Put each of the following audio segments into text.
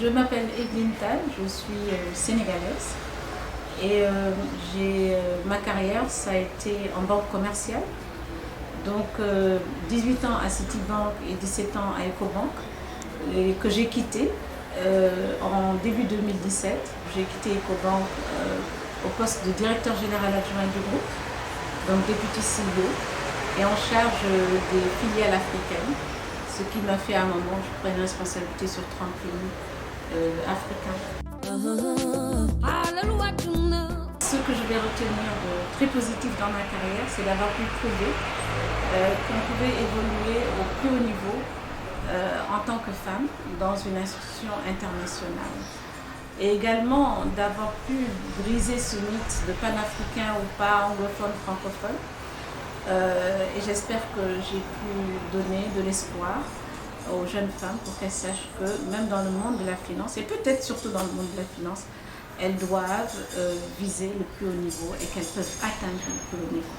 Je m'appelle Evelyne Tal, je suis sénégalaise et ma carrière, ça a été en banque commerciale. Donc 18 ans à Citibank et 17 ans à Ecobank, et que j'ai quitté en début 2017. J'ai quitté Ecobank au poste de directeur général adjoint du groupe, donc député CEO, et en charge des filiales africaines, ce qui m'a fait à un moment, je prends une responsabilité sur 30 pays africains. Ce que je vais retenir de très positif dans ma carrière, c'est d'avoir pu prouver qu'on pouvait évoluer au plus haut niveau en tant que femme dans une institution internationale. Et également d'avoir pu briser ce mythe de panafricain ou pas anglophone, francophone. Et j'espère que j'ai pu donner de l'espoir aux jeunes femmes pour qu'elles sachent que même dans le monde de la finance, et peut-être surtout dans le monde de la finance, elles doivent viser le plus haut niveau et qu'elles peuvent atteindre le plus haut niveau.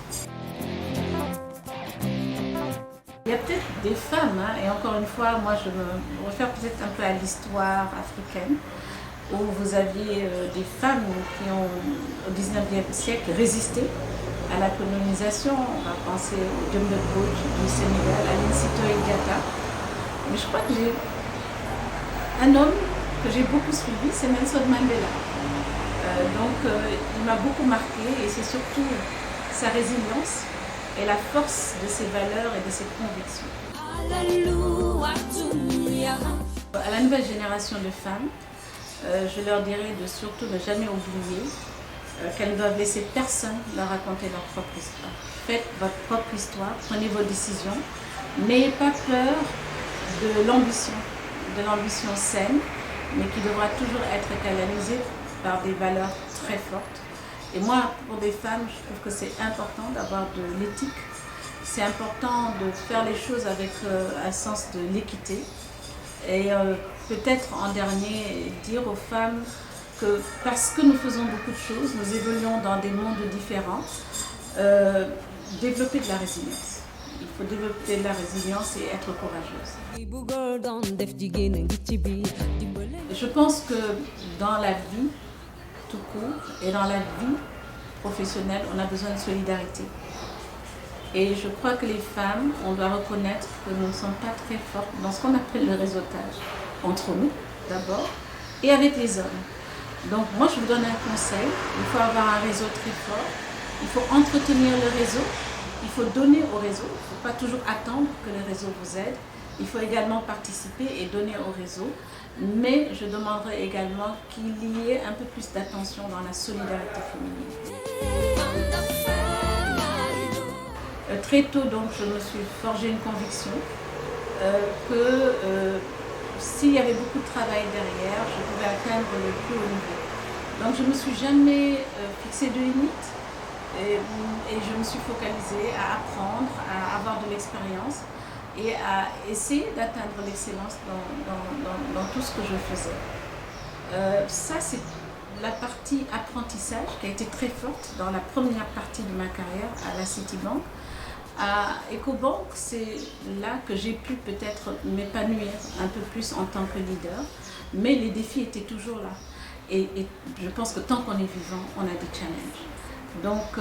Il y a peut-être des femmes, et encore une fois, moi je me réfère peut-être un peu à l'histoire africaine, où vous aviez des femmes qui ont, au 19e siècle, résisté à la colonisation. On va penser au Jungle Book du Sénégal, à Sitoé Diatta. Mais je crois que j'ai un homme que j'ai beaucoup suivi, c'est Nelson Mandela. Il m'a beaucoup marqué et c'est surtout sa résilience et la force de ses valeurs et de ses convictions. À la nouvelle génération de femmes, je leur dirais de surtout ne jamais oublier qu'elles ne doivent laisser personne leur raconter leur propre histoire. Faites votre propre histoire, prenez vos décisions, n'ayez pas peur de l'ambition saine, mais qui devra toujours être canalisée par des valeurs très fortes. Et moi, pour des femmes, je trouve que c'est important d'avoir de l'éthique, c'est important de faire les choses avec un sens de l'équité. Et peut-être en dernier, dire aux femmes que parce que nous faisons beaucoup de choses, nous évoluons dans des mondes différents, développer de la résilience. Il faut développer de la résilience et être courageuse. Je pense que dans la vie tout court et dans la vie professionnelle, on a besoin de solidarité. Et je crois que les femmes, on doit reconnaître que nous ne sommes pas très fortes dans ce qu'on appelle le réseautage, entre nous d'abord, et avec les hommes. Donc moi je vous donne un conseil, il faut avoir un réseau très fort, il faut entretenir le réseau, il faut donner au réseau, il ne faut pas toujours attendre que le réseau vous aide, il faut également participer et donner au réseau, mais je demanderai également qu'il y ait un peu plus d'attention dans la solidarité féminine. Très tôt, donc, je me suis forgé une conviction que s'il y avait beaucoup de travail derrière, je pouvais atteindre le plus haut niveau. Donc je ne me suis jamais fixé de limites et je me suis focalisée à apprendre, à avoir de l'expérience et à essayer d'atteindre l'excellence dans tout ce que je faisais. Ça, c'est la partie apprentissage qui a été très forte dans la première partie de ma carrière à la Citibank. À Ecobank, c'est là que j'ai pu peut-être m'épanouir un peu plus en tant que leader, mais les défis étaient toujours là. Et je pense que tant qu'on est vivant, on a des challenges. Donc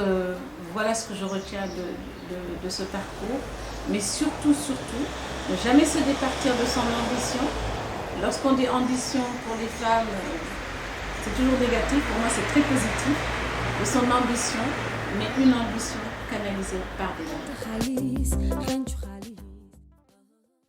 voilà ce que je retiens de ce parcours. Mais surtout, ne jamais se départir de son ambition. Lorsqu'on dit ambition pour les femmes, c'est toujours négatif. Pour moi, c'est très positif. De son ambition, mais une ambition canalisée par des hommes.